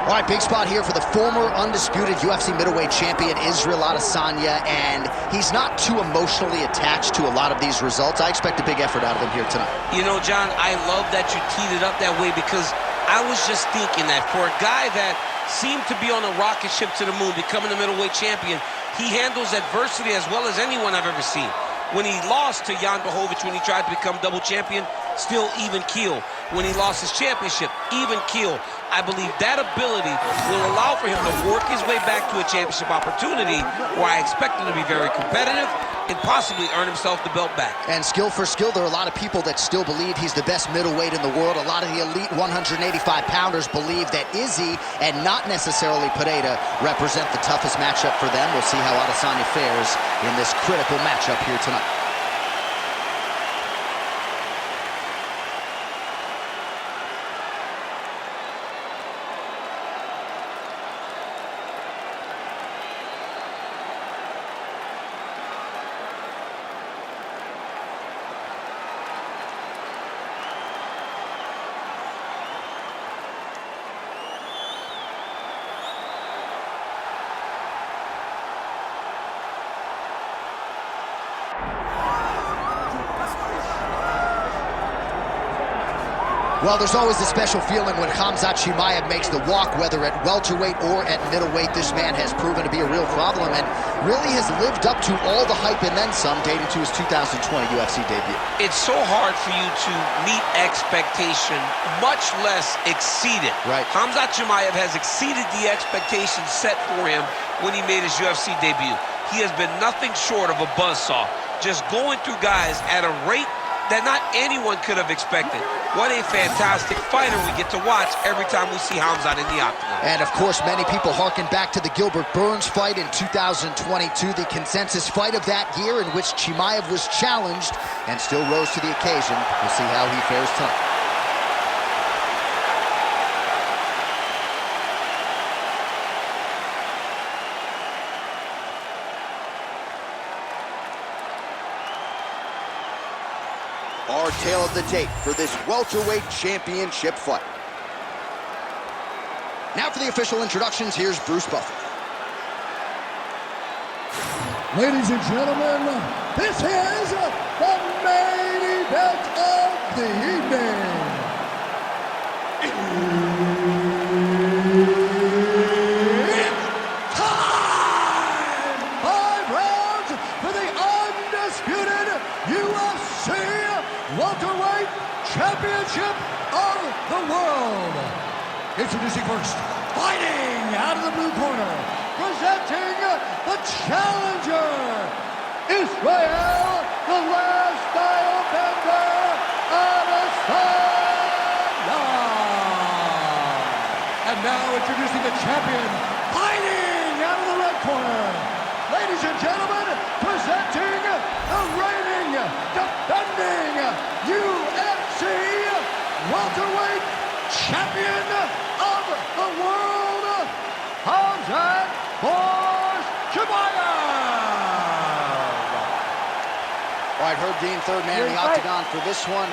All right, big spot here for the former undisputed UFC middleweight champion, Israel Adesanya, and he's not too emotionally attached to a lot of these results. I expect a big effort out of him here tonight. You know, John, I love that you teed it up that way, because I was just thinking that for a guy that seemed to be on a rocket ship to the moon, becoming a middleweight champion, he handles adversity as well as anyone I've ever seen. When he lost to Jan Blachowicz, when he tried to become double champion, still even keel. When he lost his championship, even keel. I believe that ability will allow for him to work his way back to a championship opportunity, where I expect him to be very competitive and possibly earn himself the belt back. And skill for skill, there are a lot of people that still believe he's the best middleweight in the world. A lot of the elite 185-pounders believe that Izzy and not necessarily Pereira represent the toughest matchup for them. We'll see how Adesanya fares in this critical matchup here tonight. Well, there's always a special feeling when Khamzat Chimaev makes the walk, whether at welterweight or at middleweight. This man has proven to be a real problem and really has lived up to all the hype and then some, dating to his 2020 UFC debut. It's so hard for you to meet expectation, much less exceed it. Right. Khamzat Chimaev has exceeded the expectations set for him when he made his UFC debut. He has been nothing short of a buzzsaw, just going through guys at a rate that not anyone could have expected. What a fantastic fighter we get to watch every time we see Khamzat in the octagon. And of course, many people harken back to the Gilbert Burns fight in 2022, the consensus fight of that year in which Chimaev was challenged and still rose to the occasion. We'll see how he fares tonight. Our tale of the tape for this welterweight championship fight. Now for the official introductions, here's Bruce Buffer. Ladies and gentlemen, this is the main event of the evening. It's time! 5 rounds for the undisputed UFC welterweight championship of the world. Introducing first, fighting out of the blue corner, presenting the challenger, Israel, the last style bender, Adesanya. And now introducing the champion, fighting out of the red corner, ladies and gentlemen, presenting the reigning, defending UFC welterweight champion of the world, Khamzat Chimaev. All right, Herb Dean, third man in the octagon for this one.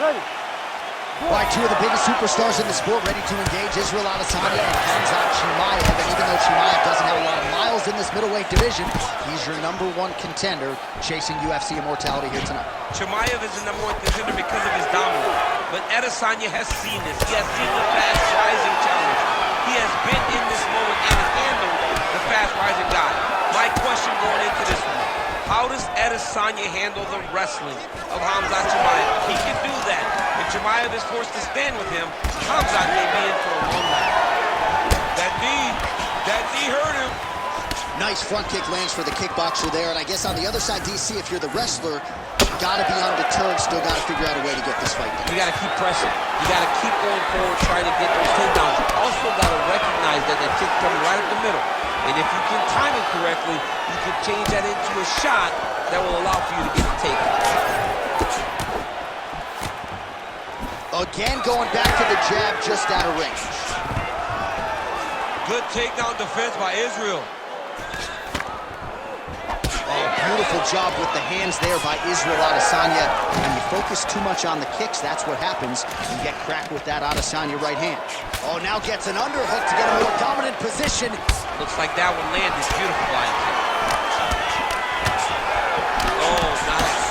All right, two of the biggest superstars in the sport ready to engage, Israel Adesanya and Khamzat Chimaev. And even though Chimaev doesn't have a lot of miles in this middleweight division, he's your #1 contender chasing UFC immortality here tonight. Chimaev is the #1 contender because of his dominance. But Adesanya has seen this. He has seen the fast-rising challenge. He has been in this moment and handled the fast-rising guy. My question going into this one, how does Adesanya handle the wrestling of Khamzat Chimaev? He can do that. If Chimaev is forced to stand with him, Khamzat may be in for a long night. That knee hurt him. Nice front kick lands for the kickboxer there. And I guess on the other side, DC, if you're the wrestler, you gotta be undeterred, still gotta figure out a way to get this fight done. You gotta keep pressing. You gotta keep going forward, trying to get those takedowns. You also gotta recognize that that kick's coming right up the middle. And if you can time it correctly, you can change that into a shot that will allow for you to get the takedown. Again, going back to the jab, just out of range. Good takedown defense by Israel. Oh, beautiful job with the hands there by Israel Adesanya. And you focus too much on the kicks, that's what happens. You get cracked with that Adesanya right hand. Oh, now gets an underhook to get a more dominant position. Looks like that one landed. Beautiful body kick. Oh, nice.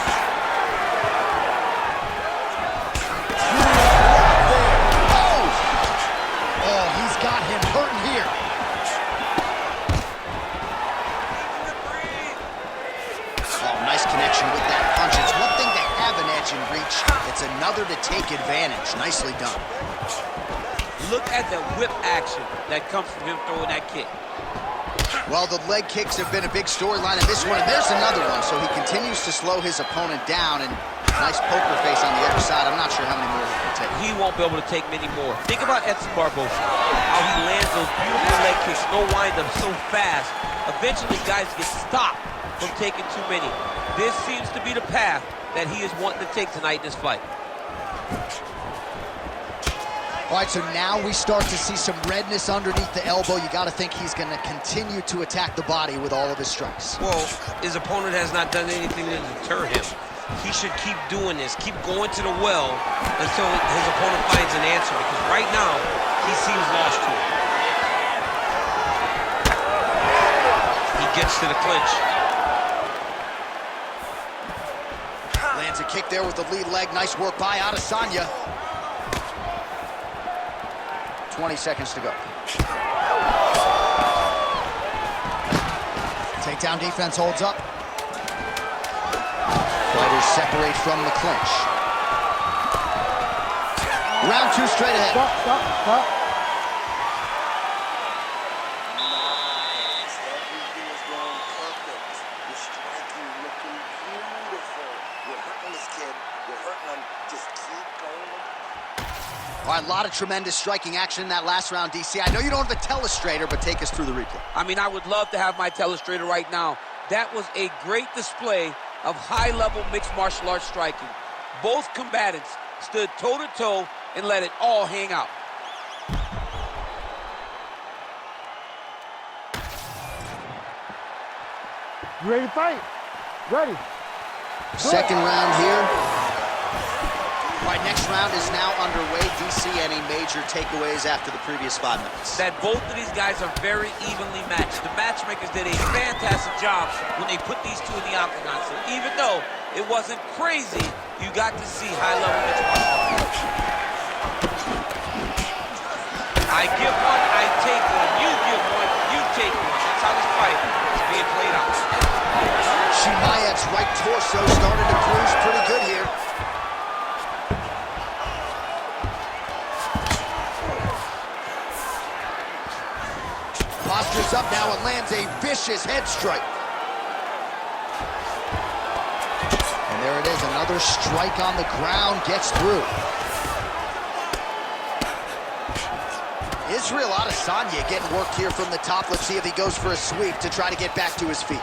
Oh, he's got him hurting here. Oh, nice connection with that punch. It's one thing to have an edge and reach. It's another to take advantage. Nicely done. Look at the whip action that comes from him throwing that kick. Well, the leg kicks have been a big storyline in this one, and there's another one. So he continues to slow his opponent down, and nice poker face on the other side. I'm not sure how many more he can take. He won't be able to take many more. Think about Edson Barboza, how he lands those beautiful leg kicks, no wind-up, so fast. Eventually, guys get stopped from taking too many. This seems to be the path that he is wanting to take tonight in this fight. All right, so now we start to see some redness underneath the elbow. You got to think he's going to continue to attack the body with all of his strikes. Well, his opponent has not done anything to deter him. He should keep doing this, keep going to the well until his opponent finds an answer, because right now, he seems lost to it. He gets to the clinch. Lands a kick there with the lead leg. Nice work by Adesanya. 20 seconds to go. Takedown defense holds up. Fighters separate from the clinch. Round 2 straight ahead. Stop. Nice. Everything is going perfect. You're striking, looking beautiful. You're hurting this kid. You're hurting him. Just keep going. All right, a lot of tremendous striking action in that last round, DC. I know you don't have a telestrator, but take us through the replay. I mean, I would love to have my telestrator right now. That was a great display of high-level mixed martial arts striking. Both combatants stood toe-to-toe and let it all hang out. You ready to fight? Ready. Second round here. All right, next round is now underway. DC, any major takeaways after the previous 5 minutes? That both of these guys are very evenly matched. The matchmakers did a fantastic job when they put these two in the octagon. So even though it wasn't crazy, you got to see high-level mixed martial arts. I give one, I take one. You give one, you take one. That's how this fight is being played out. Chimaev's right torso started to cruise pretty good here. Postures up now and lands a vicious head strike. And there it is, another strike on the ground, gets through. Israel Adesanya getting worked here from the top. Let's see if he goes for a sweep to try to get back to his feet.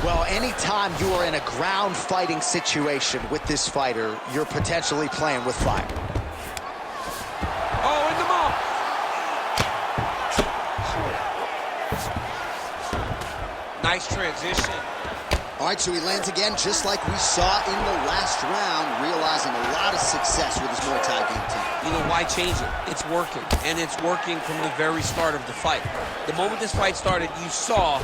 Well, anytime you are in a ground fighting situation with this fighter, you're potentially playing with fire. Oh, in the mouth. Nice transition. All right, so he lands again, just like we saw in the last round, realizing a lot of success with his Muay Thai game tonight. You know, why change it? It's working, and it's working from the very start of the fight. The moment this fight started, you saw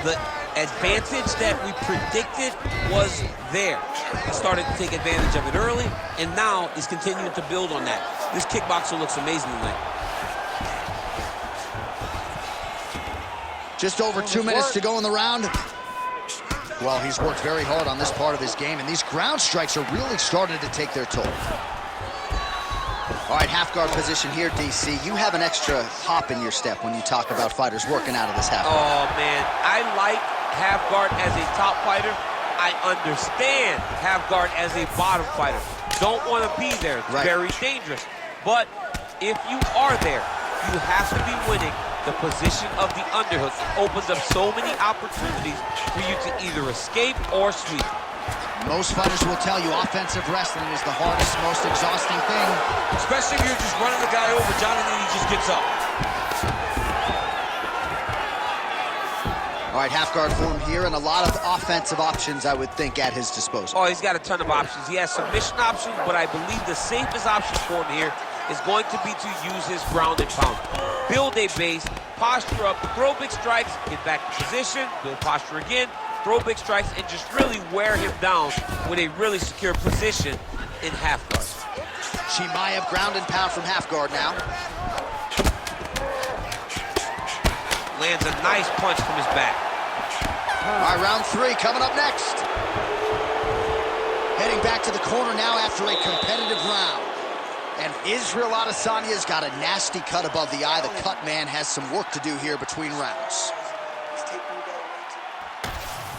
the advantage that we predicted was there. He started to take advantage of it early, and now is continuing to build on that. This kickboxer looks amazing tonight. Just over 2 minutes to go in the round. Well, he's worked very hard on this part of his game, and these ground strikes are really starting to take their toll. All right, half guard position here, DC. You have an extra hop in your step when you talk about fighters working out of this half guard. Oh, man, I like half guard as a top fighter. I understand half guard as a bottom fighter. Don't want to be there. It's very dangerous. But if you are there, you have to be winning the position of the underhook. It opens up so many opportunities for you to either escape or sweep. Most fighters will tell you offensive wrestling is the hardest, most exhausting thing. Especially if you're just running the guy over, John, and then he just gets up. All right, half guard form here, and a lot of offensive options, I would think, at his disposal. Oh, he's got a ton of options. He has submission options, but I believe the safest option for him here is going to be to use his ground and pound. Build a base, posture up, throw big strikes, get back to position, build posture again, throw big strikes, and just really wear him down with a really secure position in half guard. Chimaev ground and pound from half guard now. Lands a nice punch from his back. All right, round 3 coming up next. Heading back to the corner now after a competitive round. And Israel Adesanya's got a nasty cut above the eye. The cut man has some work to do here between rounds.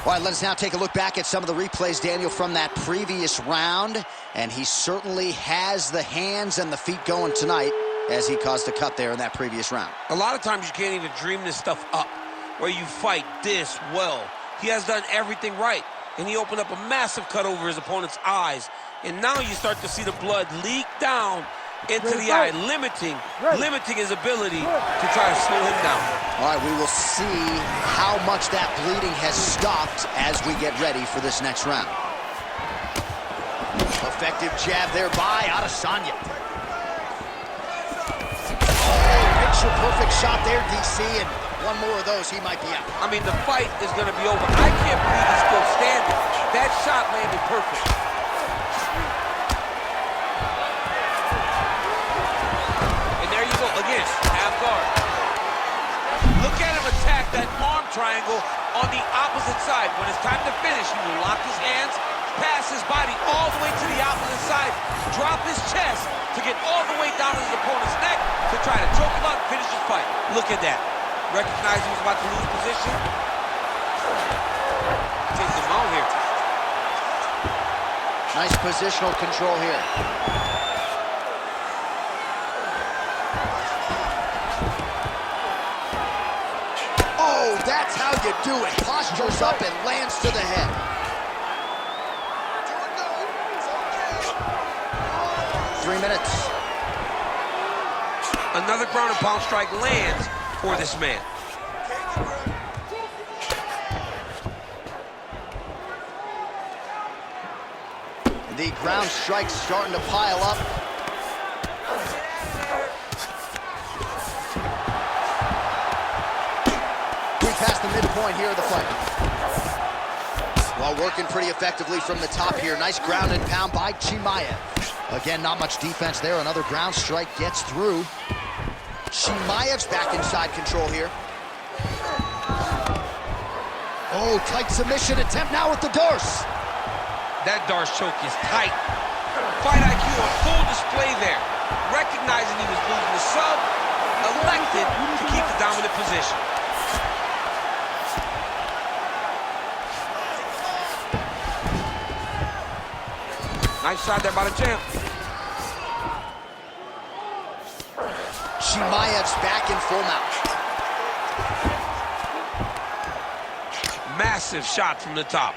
All right, let us now take a look back at some of the replays, Daniel, from that previous round. And he certainly has the hands and the feet going tonight, as he caused a cut there in that previous round. A lot of times you can't even dream this stuff up, where you fight this well. He has done everything right, and he opened up a massive cut over his opponent's eyes, and now you start to see the blood leak down into the eye, limiting his ability to try to slow him down. All right, we will see how much that bleeding has stopped as we get ready for this next round. Effective jab there by Adesanya. Perfect shot there, DC, and one more of those, he might be out. I mean, the fight is going to be over. I can't believe he's still standing. That shot landed perfect. And there you go, again, half guard. Look at him attack that arm triangle on the opposite side. When it's time to finish, he will lock his hands, pass his body all the way to the opposite side, drop his chest to get all the way down to his opponent's neck to try to choke him out and finish his fight. Look at that. Recognize he was about to lose position. Takes him out here. Nice positional control here. Oh, that's how you do it. Postures up and lands to the head. 3 minutes. Another ground and pound strike lands for this man. The ground strikes starting to pile up. We passed the midpoint here of the fight. While working pretty effectively from the top here. Nice ground and pound by Chimaev. Again, not much defense there. Another ground strike gets through. Chimaev's back inside control here. Oh, tight submission attempt now with the Darce. That Darce choke is tight. Fight IQ on full display there. Recognizing he was losing the sub, elected to keep the dominant position. Nice shot there by the champ. Chimaev's back in full mount. Massive shot from the top.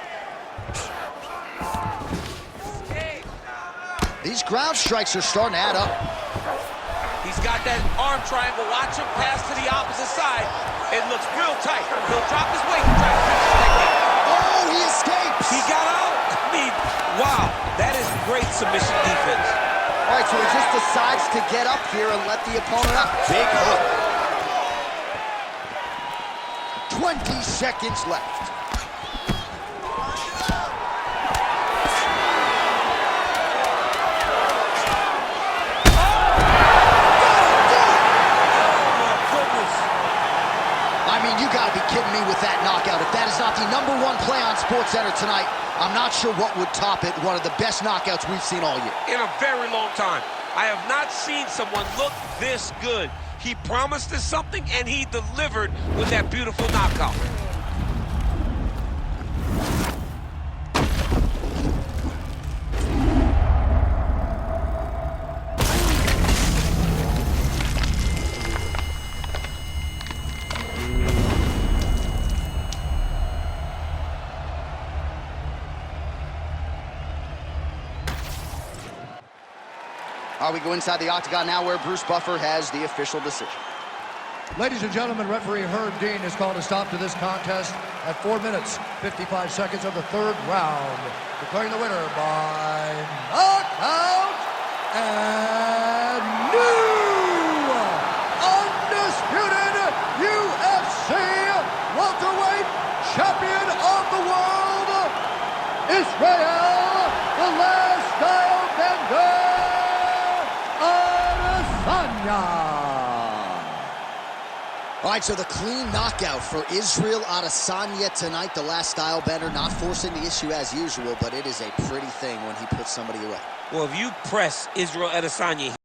These ground strikes are starting to add up. He's got that arm triangle. Watch him pass to the opposite side. It looks real tight. He'll drop his weight and try to finish the technique. Oh, he escapes. He got out. I mean, wow. That is great submission defense. All right, so he just decides to get up here and let the opponent up. Big hook. 20 seconds left. I mean, you gotta be kidding me with that knockout. If that is not the #1 play on SportsCenter tonight, I'm not sure what would top it. One of the best knockouts we've seen all year. In a very long time. I have not seen someone look this good. He promised us something, and he delivered with that beautiful knockout. We go inside the octagon now where Bruce Buffer has the official decision. Ladies and gentlemen, referee Herb Dean has called a stop to this contest at 4 minutes, 55 seconds of the third round, declaring the winner by knockout and new undisputed UFC welterweight champion of the world, Israel, the last style bender, Adesanya. All right, so the clean knockout for Israel Adesanya tonight. The last style bender, not forcing the issue as usual, but it is a pretty thing when he puts somebody away. Well, if you press Israel Adesanya,